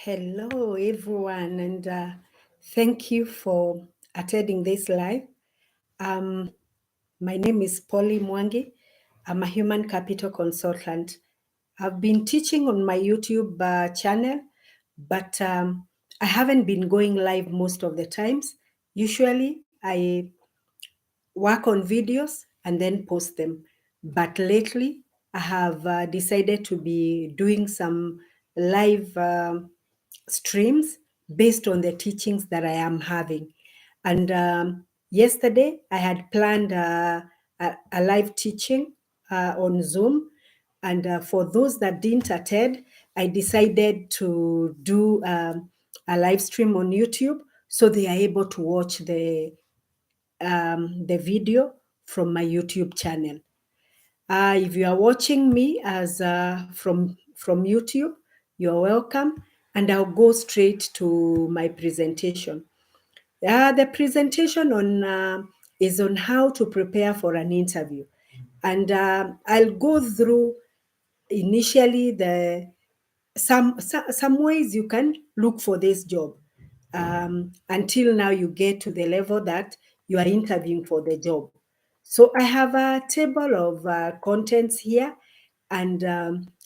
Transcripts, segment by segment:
Hello, everyone, and thank you for attending this live. Um, my name is Polly Mwangi. I'm a human capital consultant. I've been teaching on my YouTube channel, but I haven't been going live most of the times. Usually, I work on videos and then post them. But lately, I have decided to be doing some live streams based on the teachings that I am having. And yesterday, I had planned a live teaching on Zoom. And for those that didn't attend, I decided to do a live stream on YouTube so they are able to watch the video from my YouTube channel. If you are watching me as from YouTube, you're welcome, and I'll go straight to my presentation. The presentation is on how to prepare for an interview, and I'll go through initially some ways you can look for this job until now you get to the level that you are interviewing for the job. So I have a table of contents here, and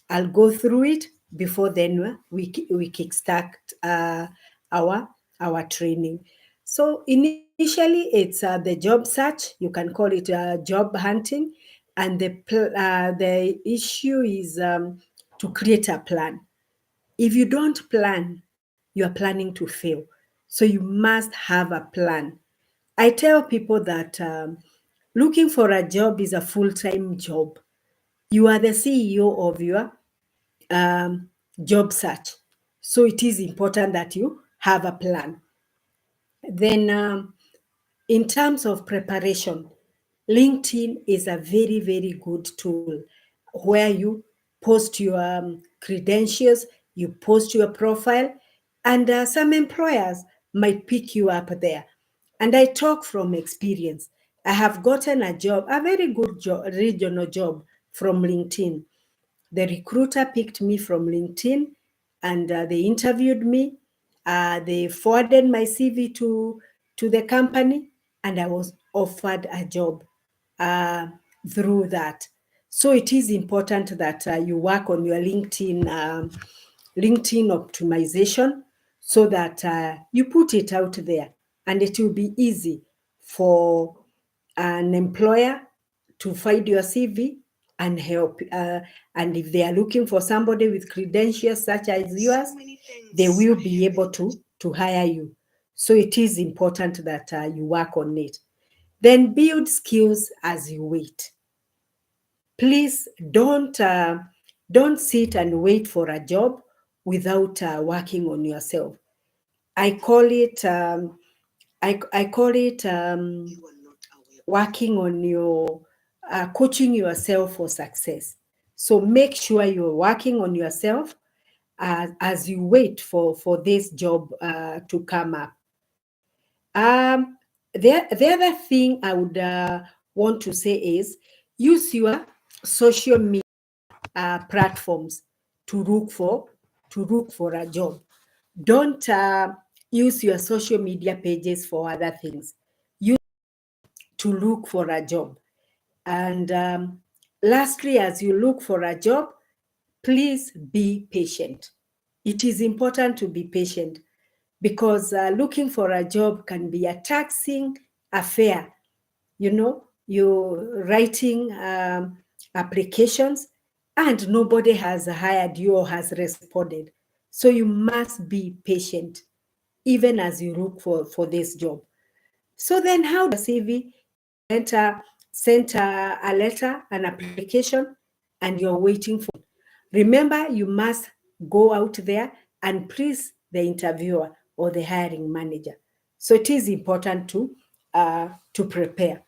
I'll go through it before then we kickstart our our training. So initially, it's the job search. You can call it job hunting, and the issue is to create a plan. If you don't plan, you are planning to fail. So you must have a plan. I tell people that looking for a job is a full-time job. You are the CEO of your job search. So it is important that you have a plan. Then, in terms of preparation, LinkedIn is a very, very good tool where you post your credentials, you post your profile, and some employers might pick you up there. And I talk from experience. I have gotten a job, a very good regional job from LinkedIn. The recruiter picked me from LinkedIn, and they interviewed me. They forwarded my CV to the company, and I was offered a job uh, through that. So it is important that you work on your LinkedIn optimization so that you put it out there, and it will be easy for an employer to find your CV and help. And if they are looking for somebody with credentials such as yours, they will be able to hire you. So it is important that you work on it. Then build skills as you wait. Please don't sit and wait for a job without working on yourself. I call it I call it working on your coaching yourself for success. So make sure you're working on yourself as you wait for this job to come up. The other thing I would want to say is use your social media platforms to look for a job. Don't use your social media pages for other things. Use to look for a job. And lastly, as you look for a job, please be patient. It is important to be patient because looking for a job can be a taxing affair. You know, you're writing applications and nobody has hired you or has responded. So you must be patient even as you look for this job. So then how does CV send a letter, an application, and you're waiting for. Remember, you must go out there and please the interviewer or the hiring manager. So it is important to prepare.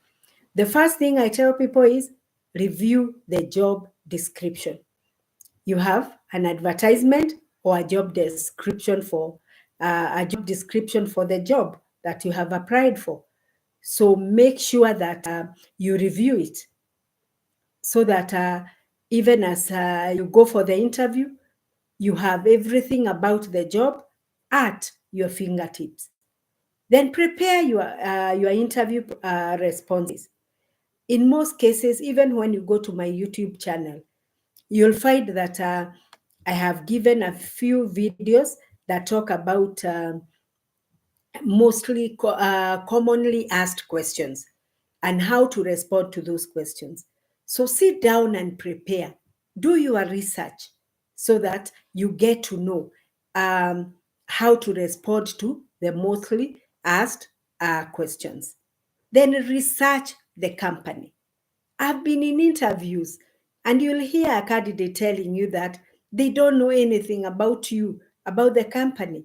The first thing I tell people is review the job description. You have an advertisement or a job description for the job that you have applied for. So make sure that you review it so that even as you go for the interview, You have everything about the job at your fingertips. Then prepare your interview responses. In most cases, even when you go to my YouTube channel, you'll find that I have given a few videos that talk about mostly commonly asked questions and how to respond to those questions. So sit down and prepare. Do your research so that you get to know how to respond to the mostly asked questions. Then research the company. I've been in interviews and you'll hear a candidate telling you that they don't know anything about you, about the company.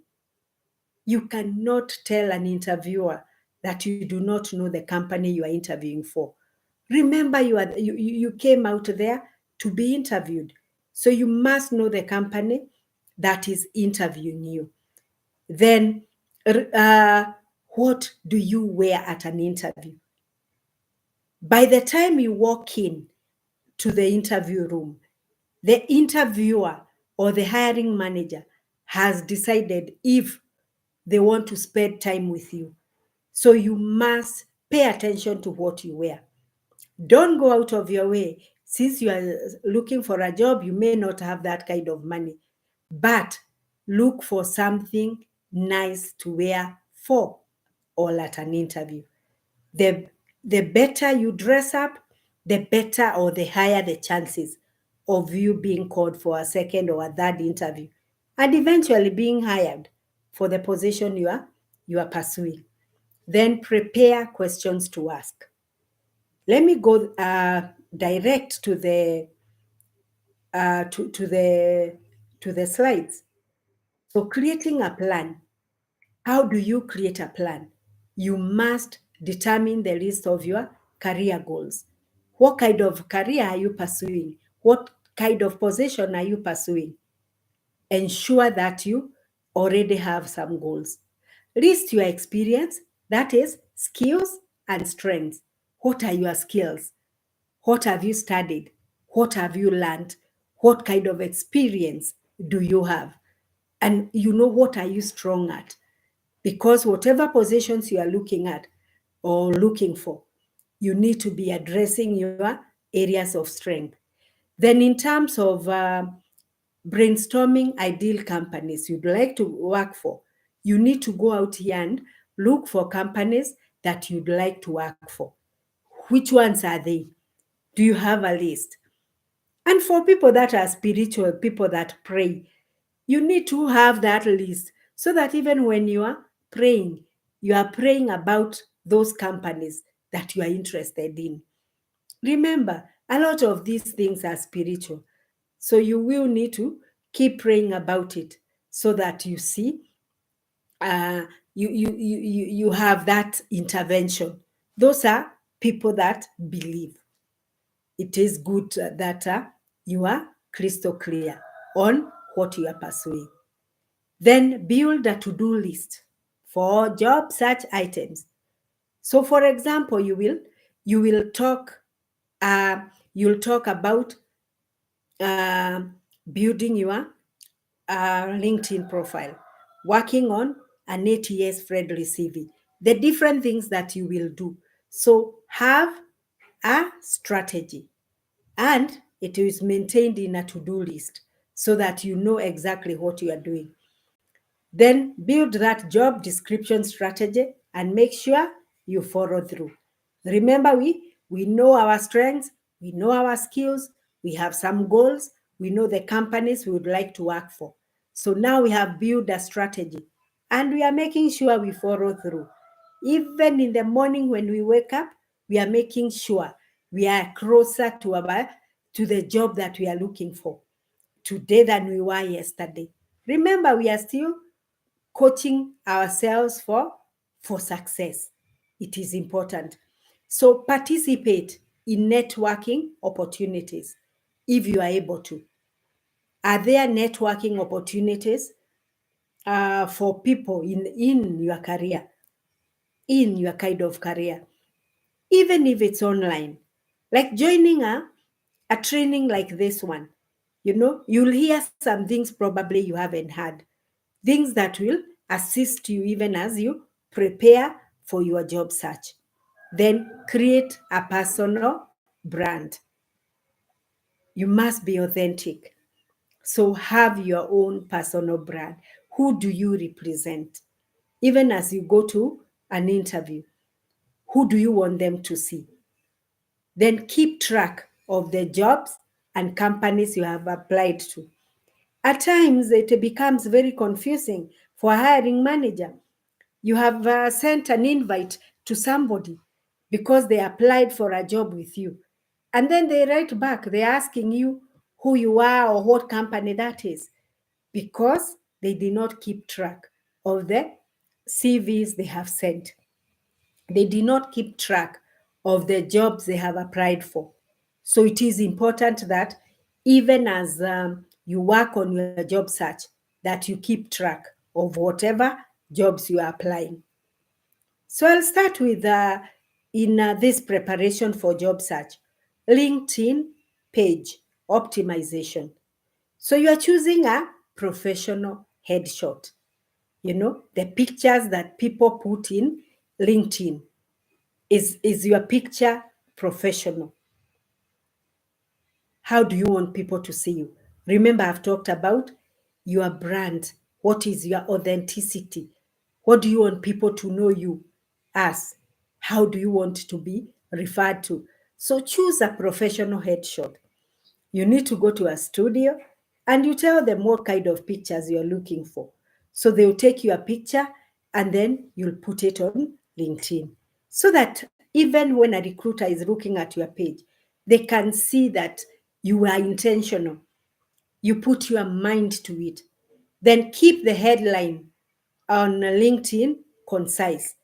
You cannot tell an interviewer that you do not know the company you are interviewing for. Remember, you came out there to be interviewed. So you must know the company that is interviewing you. Then, what do you wear at an interview? By the time you walk in to the interview room, the interviewer or the hiring manager has decided if they want to spend time with you. So you must pay attention to what you wear. Don't go out of your way. Since you are looking for a job, you may not have that kind of money, but look for something nice to wear for or at an interview. The, the better you dress up, the better or the higher the chances of you being called for a second or a third interview and eventually being hired for the position you are pursuing. Then prepare questions to ask. Let me go direct to the slides. So creating a plan. How do you create a plan? You must determine the list of your career goals. What kind of career are you pursuing? What kind of position are you pursuing? Ensure that you already have some goals. List your experience, that is, skills and strengths. What are your skills? What have you studied? What have you learned? What kind of experience do you have? And what are you strong at? Because whatever positions you are looking at or looking for, you need to be addressing your areas of strength. Then, in terms of brainstorming ideal companies you'd like to work for, you need to go out here and look for companies that you'd like to work for. Which ones are they? Do you have a list? And for people that are spiritual, people that pray, you need to have that list so that even when you are praying about those companies that you are interested in. Remember, a lot of these things are spiritual. So you will need to keep praying about it so that you see you have that intervention. Those are people that believe. It is good that you are crystal clear on what you are pursuing. Then build a to-do list for job search items. So, for example, you will talk about uh, building your LinkedIn profile, working on an ATS friendly CV, the different things that you will do. So have a strategy and it is maintained in a to-do list so that you know exactly what you are doing. Then build that job description strategy and make sure you follow through. Remember, we know our strengths, we know our skills, we have some goals, we know the companies we would like to work for. So now we have built a strategy and we are making sure we follow through. Even in the morning when we wake up, we are making sure we are closer to the job that we are looking for today than we were yesterday. Remember, we are still coaching ourselves for success. It is important. So participate in networking opportunities if you are able to. Are there networking opportunities for people in your career, in your kind of career, even if it's online, like joining a training like this one? You'll hear some things probably you haven't heard, things that will assist you even as you prepare for your job search. Then create a personal brand. You must be authentic. So have your own personal brand. Who do you represent? Even as you go to an interview, who do you want them to see? Then keep track of the jobs and companies you have applied to. At times, it becomes very confusing for a hiring manager. You have sent an invite to somebody because they applied for a job with you. And then they write back, they're asking you who you are or what company that is, because they did not keep track of the CVs they have sent. They did not keep track of the jobs they have applied for. So it is important that even as you work on your job search, that you keep track of whatever jobs you are applying. So I'll start with in this preparation for job search, LinkedIn page optimization. So you are choosing a professional headshot. The pictures that people put in LinkedIn. Is your picture professional? How do you want people to see you? Remember, I've talked about your brand. What is your authenticity? What do you want people to know you as? How do you want to be referred to? So choose a professional headshot. You need to go to a studio and you tell them what kind of pictures you're looking for. So they'll take your picture and then you'll put it on LinkedIn so that even when a recruiter is looking at your page, they can see that you are intentional. You put your mind to it. Then keep the headline on LinkedIn concise.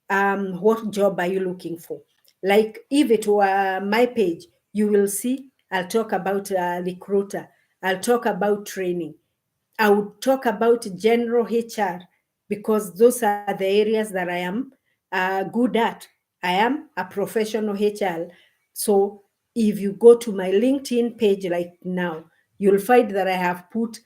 What job are you looking for? Like if it were my page, you will see I'll talk about a recruiter, I'll talk about training, I would talk about general HR because those are the areas that I am good at. I am a professional HR. So if you go to my LinkedIn page like now, you'll find that I have put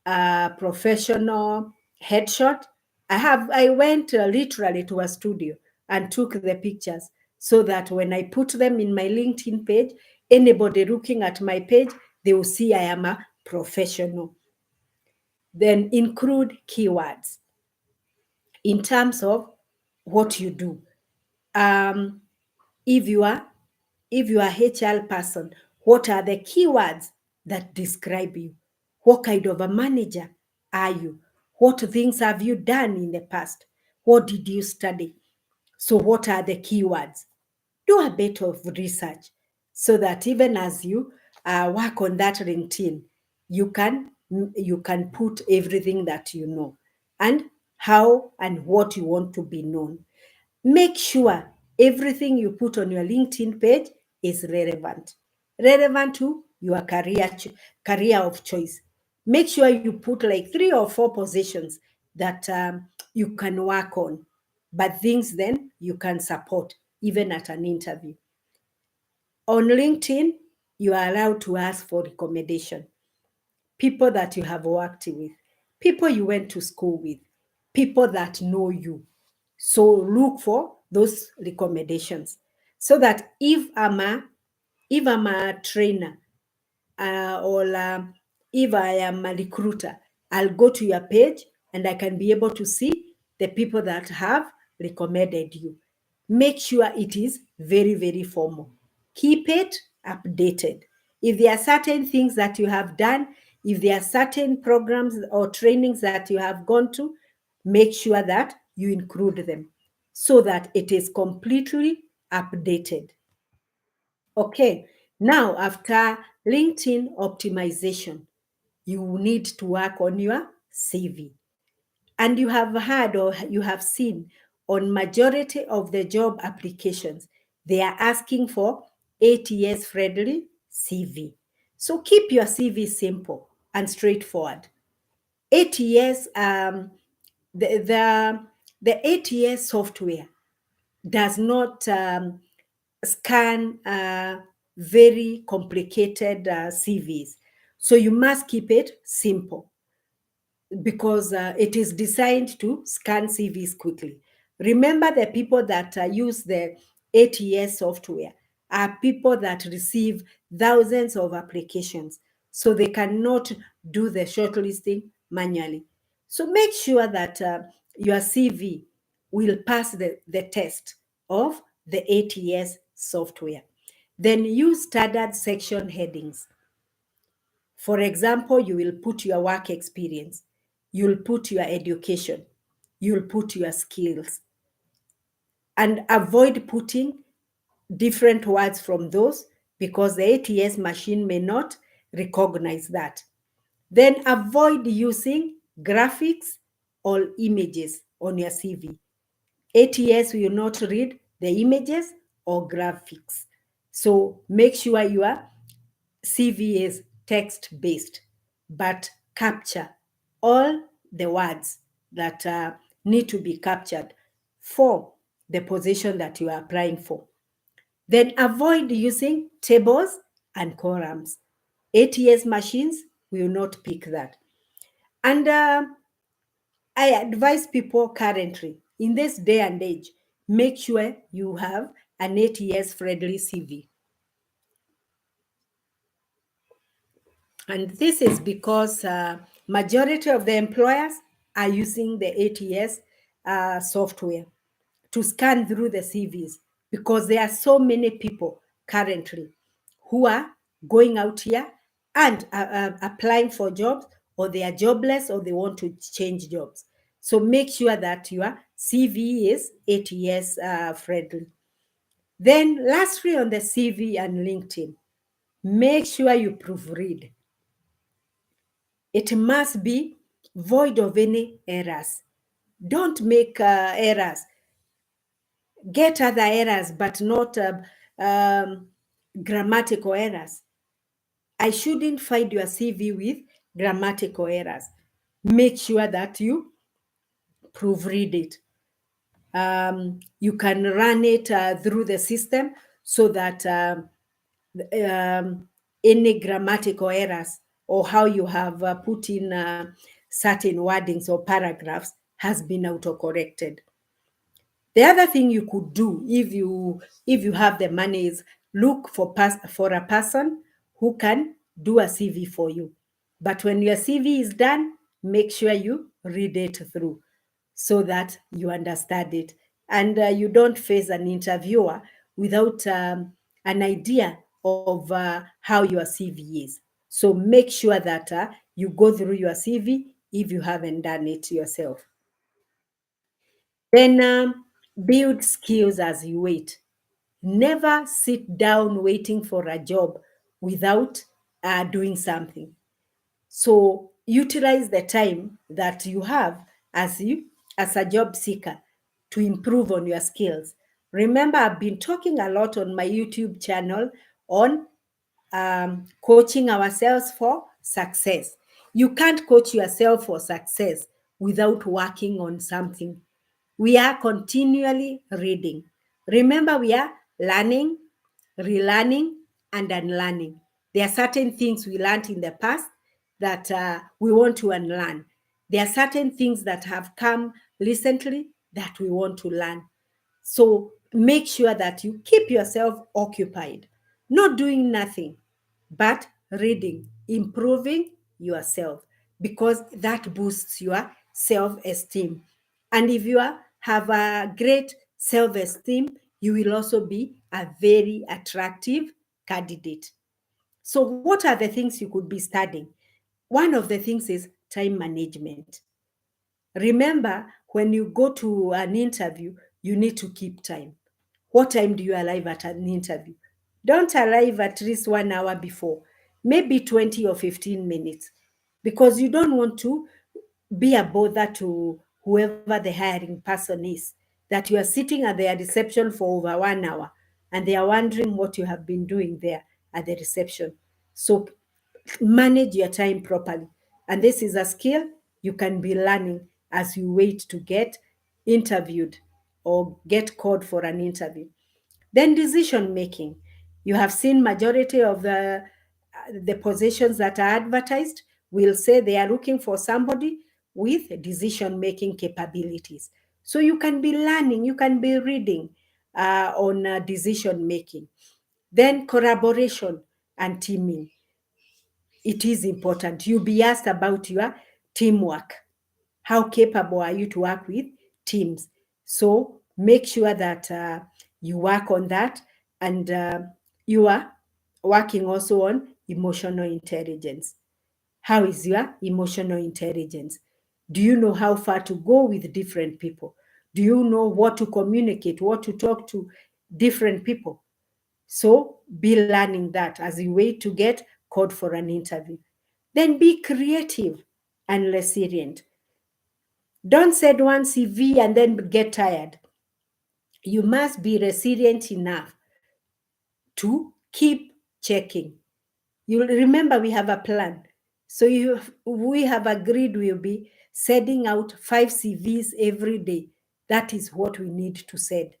a professional headshot. I went literally to a studio and took the pictures so that when I put them in my LinkedIn page, anybody looking at my page, they will see I am a professional. Then include keywords in terms of what you do. Um, if you are HR person, what are the keywords that describe you? What kind of a manager are you? What things have you done in the past? What did you study? So what are the keywords? Do a bit of research so that even as you work on that LinkedIn, you can put everything that you know and how and what you want to be known. Make sure everything you put on your LinkedIn page is relevant to your career of choice. Make sure you put like 3 or 4 positions that you can work on, but things then you can support even at an interview. On LinkedIn, you are allowed to ask for recommendation. People that you have worked with, people you went to school with, people that know you. So look for those recommendations so that if I'm a trainer or if I am a recruiter, I'll go to your page and I can be able to see the people that have recommended you. Make sure it is very, very formal. Keep it updated. If there are certain things that you have done, if there are certain programs or trainings that you have gone to, make sure that you include them so that it is completely updated. Okay, now after LinkedIn optimization, you need to work on your CV. And you have heard or you have seen on majority of the job applications, they are asking for ATS friendly CV. So keep your CV simple and straightforward. ATS, the ATS software does not scan very complicated CVs. So you must keep it simple because it is designed to scan CVs quickly. Remember, the people that use the ATS software are people that receive thousands of applications, so they cannot do the shortlisting manually. So make sure that your CV will pass the test of the ATS software. Then use standard section headings. For example, you will put your work experience, you'll put your education, you'll put your skills, and avoid putting different words from those because the ATS machine may not recognize that. Then avoid using graphics or images on your CV. ATS will not read the images or graphics. So make sure your CV is text based, but capture all the words that need to be captured for the position that you are applying for. Then avoid using tables and columns. ATS machines will not pick that. And I advise people currently, in this day and age, make sure you have an ATS friendly CV. And this is because majority of the employers are using the ATS software to scan through the CVs because there are so many people currently who are going out here and applying for jobs, or they are jobless, or they want to change jobs. So make sure that your CV is ATS friendly. Then lastly, on the CV and LinkedIn, make sure you proofread. It must be void of any errors. Don't make errors. Get other errors, but not grammatical errors. I shouldn't find your CV with grammatical errors. Make sure that you proofread it. You can run it through the system so that any grammatical errors or how you have put in certain wordings or paragraphs has been autocorrected. The other thing you could do if you have the money is look for a person who can do a CV for you. But when your CV is done, make sure you read it through so that you understand it and you don't face an interviewer without an idea of how your CV is. So make sure that you go through your CV if you haven't done it yourself. Then build skills as you wait. Never sit down waiting for a job without doing something. So utilize the time that you have as a job seeker to improve on your skills. Remember, I've been talking a lot on my YouTube channel on coaching ourselves for success. You can't coach yourself for success without working on something. We are continually reading. Remember, we are learning, relearning, and unlearning. There are certain things we learned in the past that we want to unlearn. There are certain things that have come recently that we want to learn. So make sure that you keep yourself occupied, not doing nothing, but reading, improving yourself, because that boosts your self esteem. And if have a great self esteem, you will also be a very attractive candidate. So, what are the things you could be studying? One of the things is time management. Remember, when you go to an interview, you need to keep time. What time do you arrive at an interview? Don't arrive at least 1 hour before, maybe 20 or 15 minutes, because you don't want to be a bother to whoever the hiring person is, that you are sitting at their reception for over 1 hour and they are wondering what you have been doing there at the reception. So manage your time properly. And this is a skill you can be learning as you wait to get interviewed or get called for an interview. Then decision making. You have seen majority of the the positions that are advertised will say they are looking for somebody with decision making capabilities. So you can be learning, you can be reading on decision making. Then collaboration and teaming. It is important. You'll be asked about your teamwork. How capable are you to work with teams? So make sure that you work on that, and you are working also on emotional intelligence. How is your emotional intelligence? Do you know how far to go with different people? Do you know what to communicate, what to talk to different people? So be learning that as you wait to get called for an interview. Then be creative and resilient. Don't send one CV and then get tired. You must be resilient enough to keep checking. You remember we have a plan. So we have agreed we'll be sending out 5 CVs every day. That is what we need to send.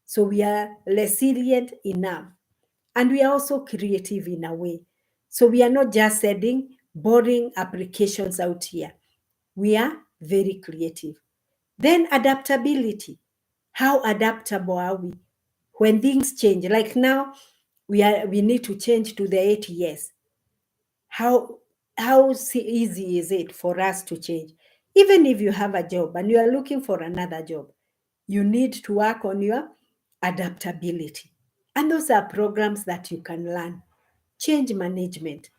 So we are resilient enough. And we are also creative in a way. So we are not just sending boring applications out here. We are very creative. Then adaptability. How adaptable are we when things change? Like now, we need to change to the 8 years. How easy is it for us to change? Even if you have a job and you are looking for another job, you need to work on your adaptability. And those are programs that you can learn. Change management.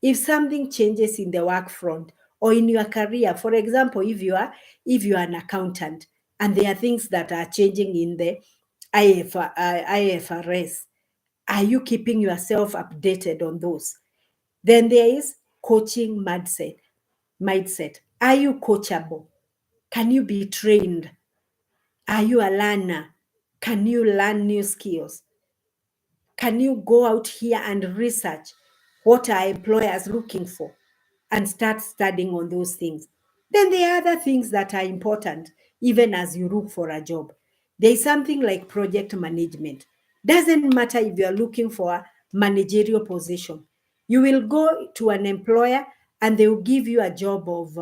If something changes in the work front or in your career, for example, if you are an accountant and there are things that are changing in the IFRS, are you keeping yourself updated on those? Then there is coaching mindset. Mindset. Are you coachable? Can you be trained? Are you a learner? Can you learn new skills? Can you go out here and research what are employers looking for and start studying on those things? Then there are other things that are important even as you look for a job. There is something like project management. Doesn't matter if you are looking for a managerial position. You will go to an employer and they will give you a job of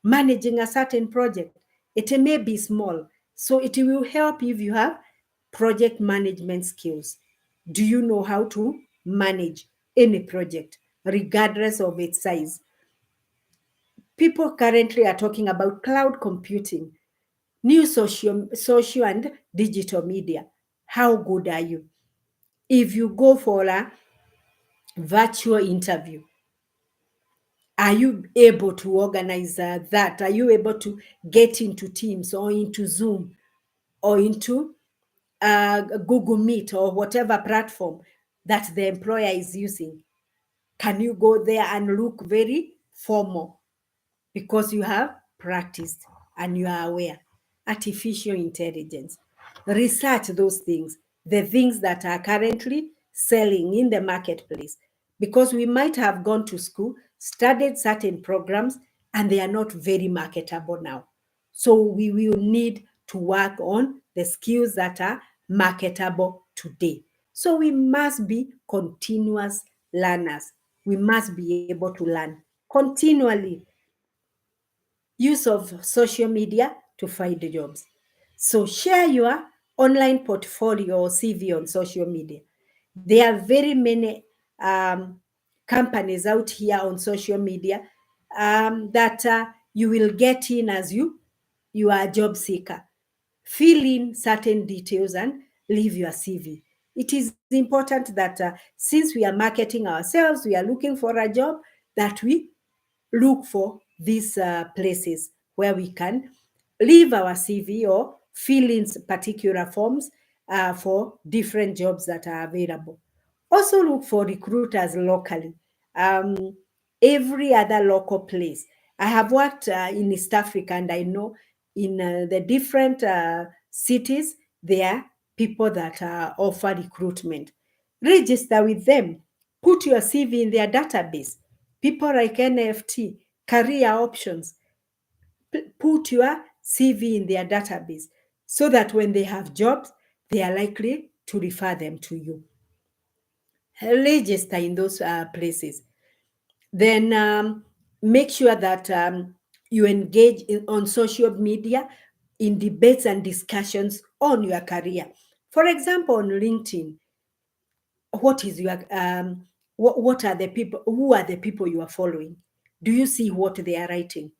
managing a certain project. It may be small, so it will help if you have project management skills. Do you know how to manage any project, regardless of its size? People currently are talking about cloud computing, new social and digital media. How good are you? If you go for a virtual interview, are you able to organize that? Are you able to get into Teams or into Zoom or into Google Meet or whatever platform that the employer is using? Can you go there and look very formal because you have practiced and you are aware? Artificial intelligence. Research those things, the things that are currently selling in the marketplace, because we might have gone to school, studied certain programs, and they are not very marketable now. So we will need to work on the skills that are marketable today. So we must be continuous learners. We must be able to learn continually. Use of social media to find jobs. So share your online portfolio or CV on social media. There are very many companies out here on social media that you will get in as you are a job seeker. Fill in certain details and leave your CV. It is important that since we are marketing ourselves, we are looking for a job, that we look for these places where we can leave our CV or fill in particular forms for different jobs that are available. Also look for recruiters locally. Um, every other local place. I have worked in East Africa, and I know in the different cities, there are people that offer recruitment. Register with them. Put your CV in their database. People like NFT, career options, put your CV in their database so that when they have jobs, they are likely to refer them to you. register in those places. Then make sure that you engage on social media in debates and discussions on your career. For example, on LinkedIn, what is your what are the people, who are the people you are following? Do you see what they are writing?